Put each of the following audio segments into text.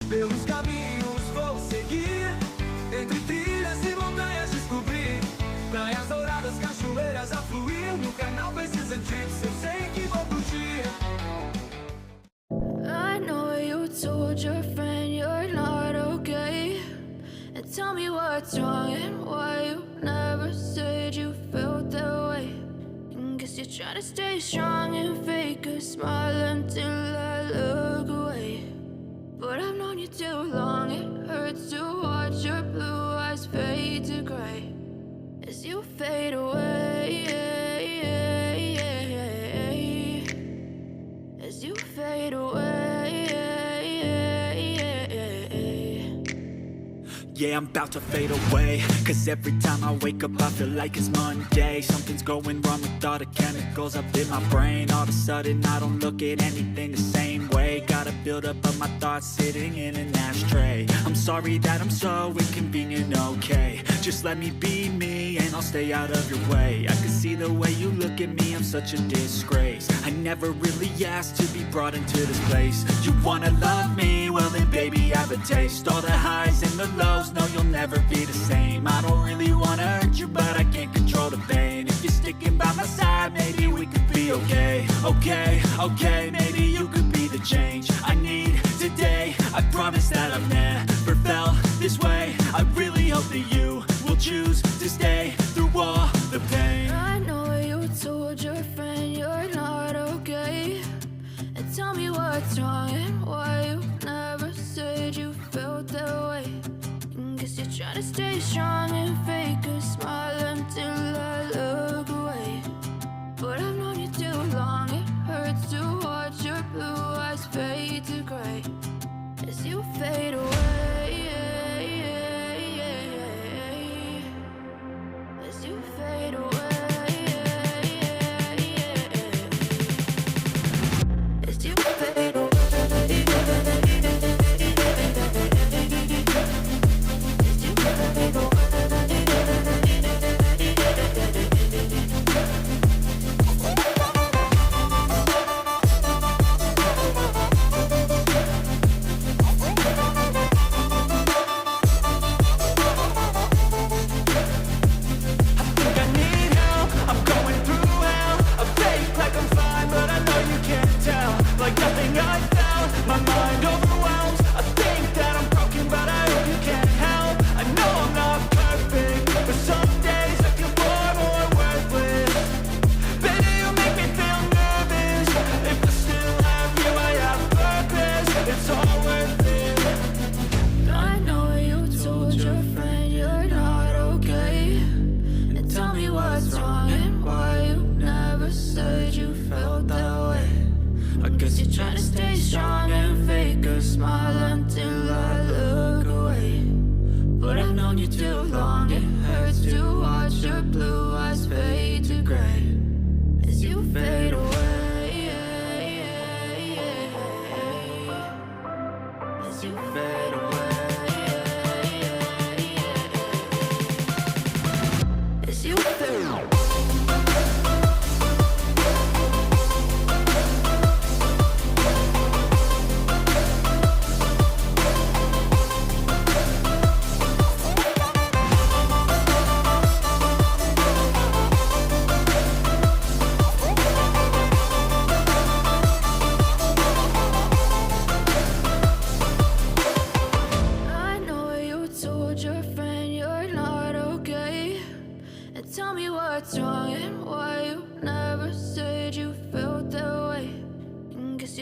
Pelos caminhos vou seguir, entre trilhas e montanhas descobrir praias douradas, cachoeiras a fluir. No canal Precisa Tips, eu sei que vou curtir. I know you told your friend you're not okay, and tell me what's wrong and why you never said you felt that way. And guess you're trying to stay strong and fake a smile until I look away. But I've known you too long, it hurts to watch your blue eyes fade to gray as you fade away, as you fade away. Yeah, I'm about to fade away, cause every time I wake up I feel like it's Monday. Something's going wrong with all the chemicals up in my brain. All of a sudden I don't look at anything the same way. Got a build up of my thoughts sitting in an ashtray. I'm sorry that I'm so inconvenient, okay. Just let me be me and I'll stay out of your way. I can see the way you look at me, I'm such a disgrace. I never really asked to be brought into this place. You wanna love me? Well then baby I have a taste. All the highs and the lows, no you'll never be the same. I don't really wanna hurt you but I can't control the pain. If you're sticking by my side maybe we could be okay. Okay, maybe you could be the change I need today. I promise that I've never felt this way. I really hope that you will choose to stay through all the pain. I know you told your friend you're not okay, and tell me what's wrong and why you never said you felt that way. And guess you're trying to stay strong and fake a smile until I look away. But I've known you too long, it hurts to watch your blue eyes fade to gray as you fade away, as you fade away, as you fade away.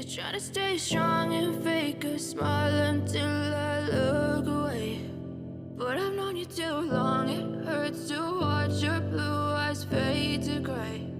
Try to stay strong and fake a smile until I look away. But I've known you too long, it hurts to watch your blue eyes fade to gray